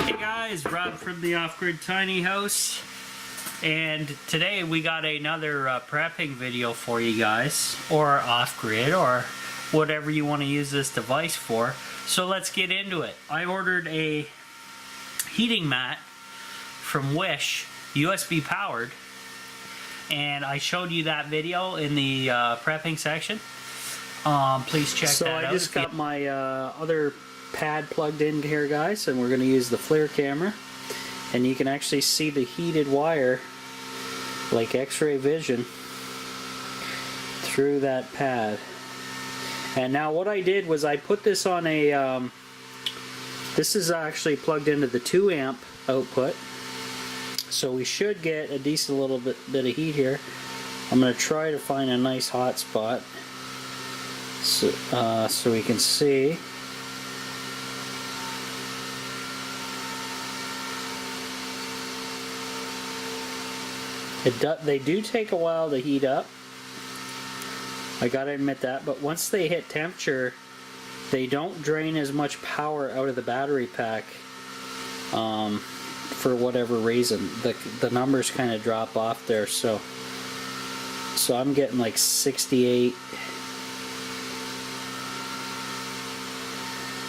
Hey guys, Rob from the Off-Grid Tiny House, and today we got another prepping video for you guys, or off-grid, or whatever you want to use this device for. So let's get into it. I ordered a heating mat from Wish, USB powered, and I showed you that video in the prepping section. Please check that out. So I just got my other pad plugged in here, guys, and we're going to use the FLIR camera, and you can actually see the heated wire like x-ray vision through that pad. And now what I did was I put this on a this is actually plugged into the 2 amp output, so we should get a decent little bit of heat here. I'm going to try to find a nice hot spot so we can see. They do take a while to heat up, I gotta admit that, but once they hit temperature, they don't drain as much power out of the battery pack for whatever reason. The numbers kind of drop off there, so I'm getting like 68.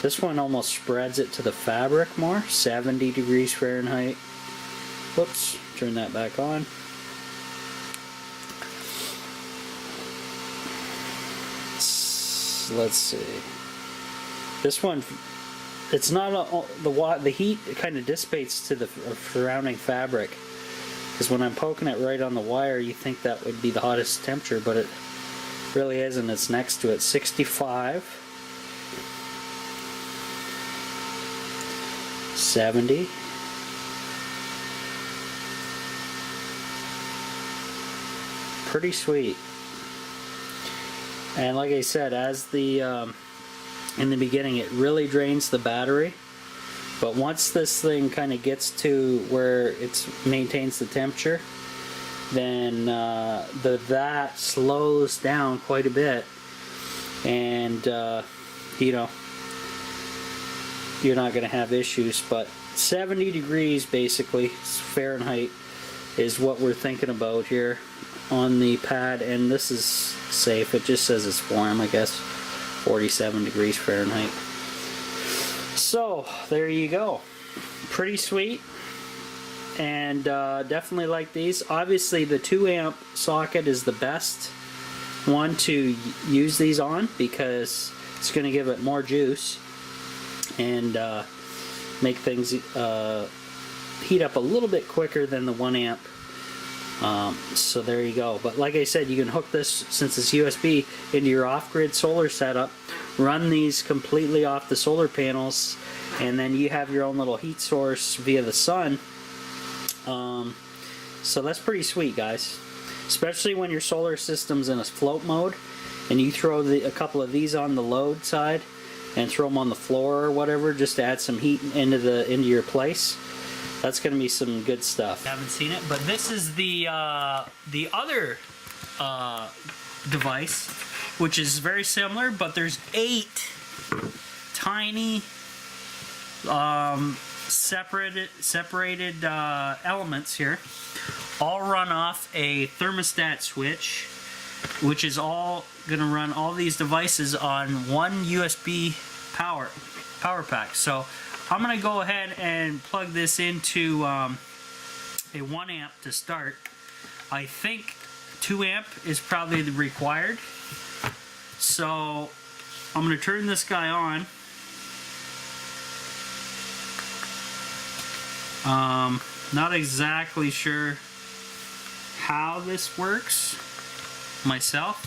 This one almost spreads it to the fabric more, 70 degrees Fahrenheit. Whoops, turn that back on. Let's see. This one, it's not the heat kind of dissipates to the surrounding fabric. Because when I'm poking it right on the wire, you think that would be the hottest temperature, but it really isn't. It's next to it. 65, 70. Pretty sweet. And like I said, as in the beginning, it really drains the battery. But once this thing kind of gets to where it maintains the temperature, then that slows down quite a bit, and you know, you're not going to have issues. But 70 degrees basically Fahrenheit is what we're thinking about here on the pad, and this is safe. It just says it's warm, I guess. 47 degrees Fahrenheit. So there you go. Pretty sweet, and definitely like these. Obviously the 2 amp socket is the best one to use these on, because it's going to give it more juice and make things heat up a little bit quicker than the 1 amp. So there you go. But like I said, you can hook this, since it's USB, into your off-grid solar setup, run these completely off the solar panels, and then you have your own little heat source via the sun. So that's pretty sweet, guys, especially when your solar system's in a float mode and you throw a couple of these on the load side and throw them on the floor or whatever, just to add some heat into your place. That's going to be some good stuff. Haven't seen it, but this is the other device, which is very similar, but there's 8 tiny separated elements here, all run off a thermostat switch, which is all going to run all these devices on one USB power pack. So I'm going to go ahead and plug this into a 1 amp to start. I think 2 amp is probably required. So I'm going to turn this guy on. Not exactly sure how this works myself.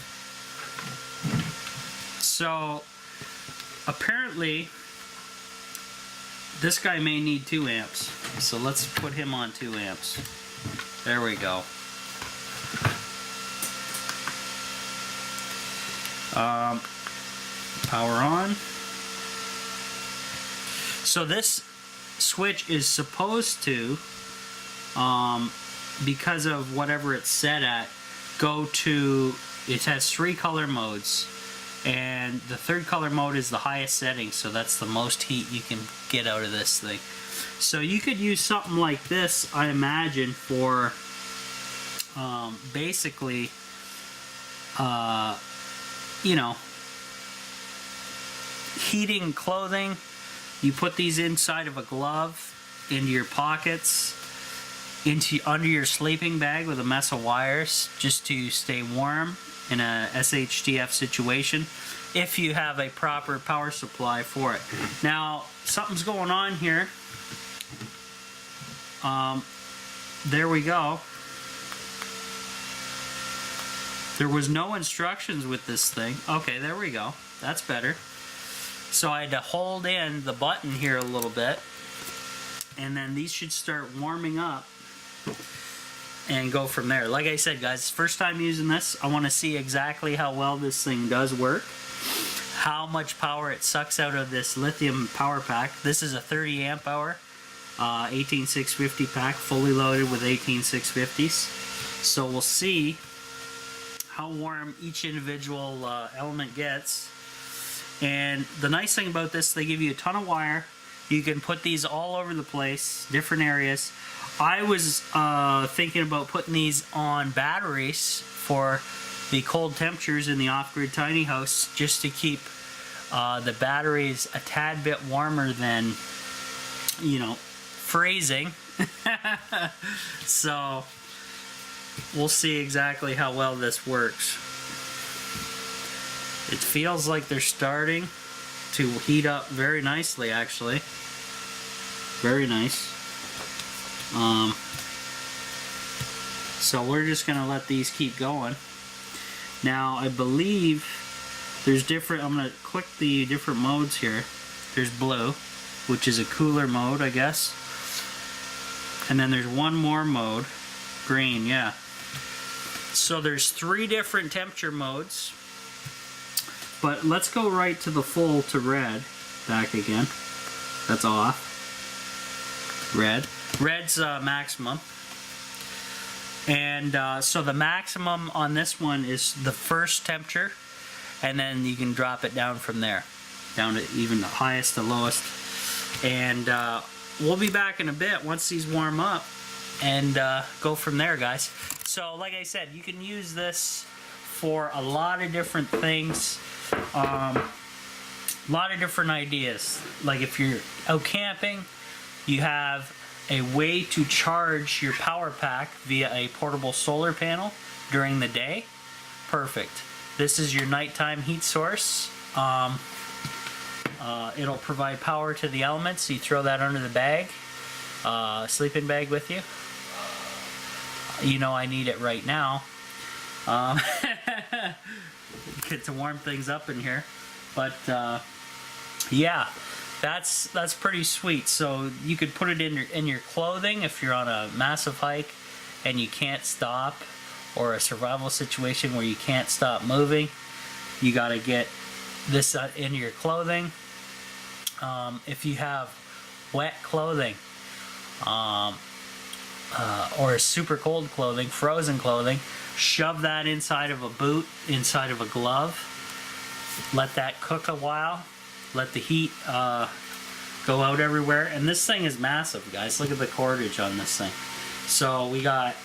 So apparently this guy may need 2 amps, so let's put him on 2 amps. There we go. Power on. So this switch is supposed to, because of whatever it's set at, go to, it has 3 color modes. And the third color mode is the highest setting, so that's the most heat you can get out of this thing. So you could use something like this, I imagine, for basically, you know, heating clothing. You put these inside of a glove, into your pockets, under your sleeping bag with a mess of wires, just to stay warm in a SHTF situation, if you have a proper power supply for it. Now, something's going on here. There we go. There was no instructions with this thing. Okay, there we go. That's better. So I had to hold in the button here a little bit, and then these should start warming up and go from there. Like I said, guys, first time using this, I want to see exactly how well this thing does work, how much power it sucks out of this lithium power pack. This is a 30 amp hour 18650 pack, fully loaded with 18650s. So we'll see how warm each individual element gets. And the nice thing about this, they give you a ton of wire. You can put these all over the place, different areas. I was thinking about putting these on batteries for the cold temperatures in the off-grid tiny house, just to keep the batteries a tad bit warmer than, you know, freezing. So we'll see exactly how well this works. It feels like they're starting to heat up very nicely, actually. Very nice. So we're just gonna let these keep going. Now I believe there's different, I'm gonna click the different modes here. There's blue, which is a cooler mode, I guess. And then there's one more mode, green, yeah. So there's 3 different temperature modes. But let's go right to the full, to red. Back again. That's off. Red. Red's maximum. And so the maximum on this one is the first temperature, and then you can drop it down from there, down to even the highest to lowest. And we'll be back in a bit once these warm up, and go from there, guys. So like I said, you can use this for a lot of different things, a lot of different ideas. Like if you're out camping, you have a way to charge your power pack via a portable solar panel during the day. Perfect. This is your nighttime heat source. It'll provide power to the elements. You throw that under the bag, sleeping bag with you. You know I need it right now. Get to warm things up in here. But yeah, that's pretty sweet. So you could put it in your clothing if you're on a massive hike and you can't stop, or a survival situation where you can't stop moving. You got to get this in your clothing. If you have wet clothing, or super cold clothing, frozen clothing, shove that inside of a boot, inside of a glove. Let that cook a while. Let the heat go out everywhere. And this thing is massive, guys. Look at the cordage on this thing. So we got,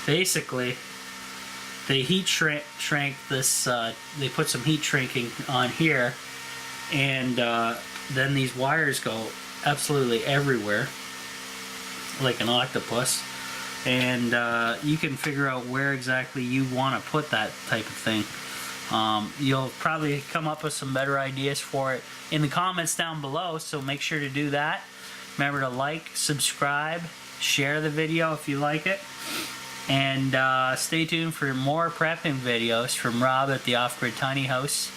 basically, they heat shrank this, they put some heat shrinking on here, and then these wires go absolutely everywhere, like an octopus. And you can figure out where exactly you want to put that type of thing. You'll probably come up with some better ideas for it in the comments down below, so make sure to do that. Remember to like, subscribe, share the video if you like it, and stay tuned for more prepping videos from Rob at the Off-Grid Tiny House.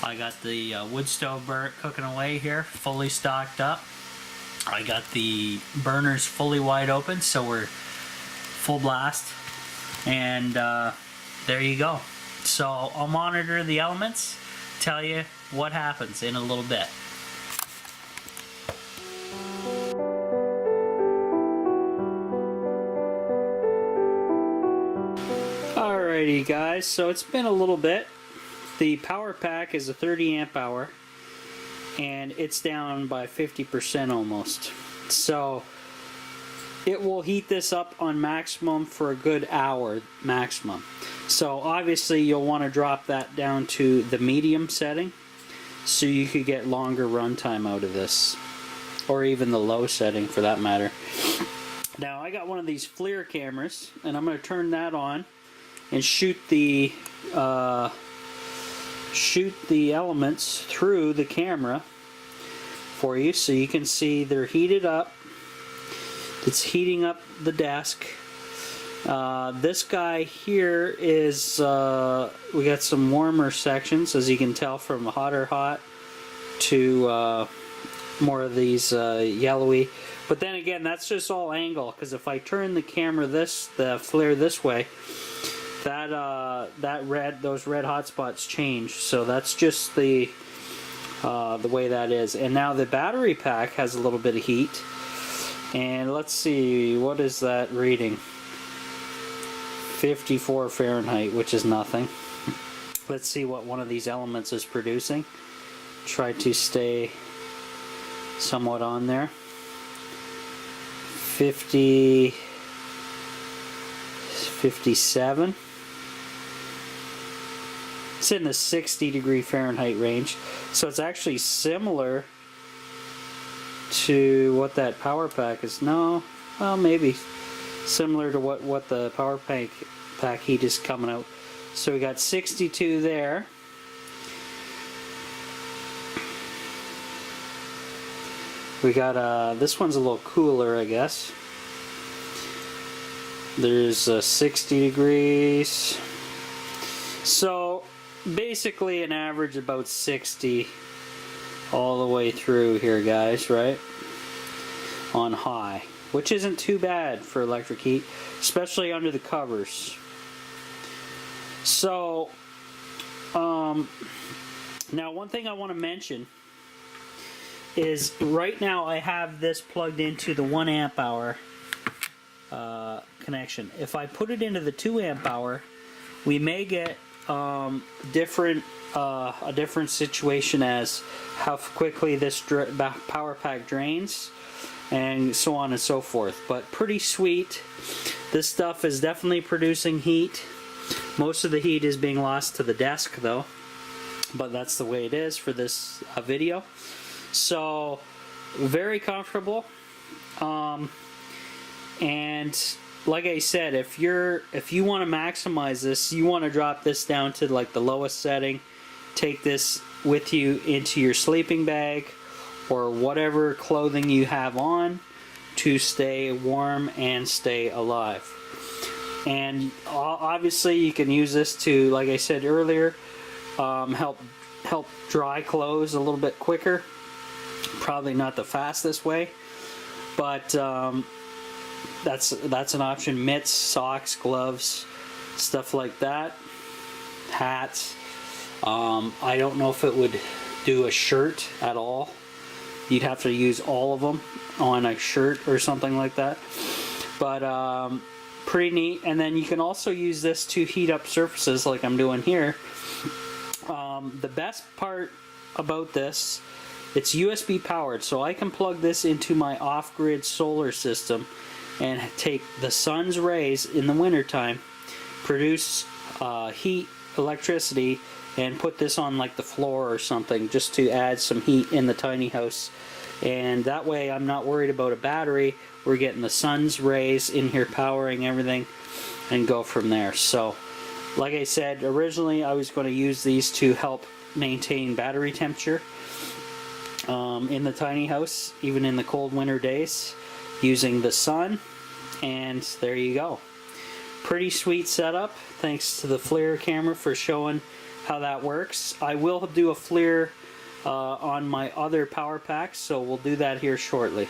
I got the wood stove cooking away here, fully stocked up. I got the burners fully wide open, so we're full blast. And there you go. So I'll monitor the elements, tell you what happens in a little bit. Alrighty guys, so it's been a little bit. The power pack is a 30 amp hour and it's down by 50% almost. So it will heat this up on maximum for a good hour maximum. So obviously you'll want to drop that down to the medium setting so you could get longer runtime out of this, or even the low setting for that matter. Now I got one of these FLIR cameras and I'm going to turn that on and shoot the elements through the camera for you so you can see they're heated up. It's heating up the desk. This guy here is, we got some warmer sections, as you can tell, from hot to more of these yellowy. But then again, that's just all angle, because if I turn the camera the FLIR this way, those red hot spots change. So that's just the way that is. And now the battery pack has a little bit of heat. And let's see, what is that reading? 54 Fahrenheit, which is nothing. Let's see what one of these elements is producing. Try to stay somewhat on there. 57. It's in the 60 Fahrenheit range. So it's actually similar to what that power pack is. No, well, maybe similar to what the power pack heat is coming out. So we got 62 there. We got this one's a little cooler, I guess. There's 60 degrees. So basically an average about 60 all the way through here, guys, right? On high, which isn't too bad for electric heat, especially under the covers. So now one thing I want to mention is right now I have this plugged into the 1 amp hour connection. If I put it into the 2 amp hour, we may get a different situation as how quickly this power pack drains, and so on and so forth. But pretty sweet. This stuff is definitely producing heat. Most of the heat is being lost to the desk though, but that's the way it is for this video. So very comfortable, and like I said, if you want to maximize this, you want to drop this down to like the lowest setting. Take this with you into your sleeping bag or whatever clothing you have on to stay warm and stay alive. And obviously you can use this to, like I said earlier, help dry clothes a little bit quicker. Probably not the fastest way, but that's an option. Mitts, socks, gloves, stuff like that. Hats. I don't know if it would do a shirt at all. You'd have to use all of them on a shirt or something like that. But pretty neat. And then you can also use this to heat up surfaces like I'm doing here. The best part about this, it's USB powered, so I can plug this into my off-grid solar system and take the sun's rays in the wintertime, produce heat, electricity, and put this on like the floor or something just to add some heat in the tiny house. And that way I'm not worried about a battery. We're getting the sun's rays in here powering everything and go from there. So like I said, originally I was going to use these to help maintain battery temperature in the tiny house, even in the cold winter days, using the sun. And there you go. Pretty sweet setup. Thanks to the FLIR camera for showing how that works. I will do a FLIR on my other power packs, so we'll do that here shortly.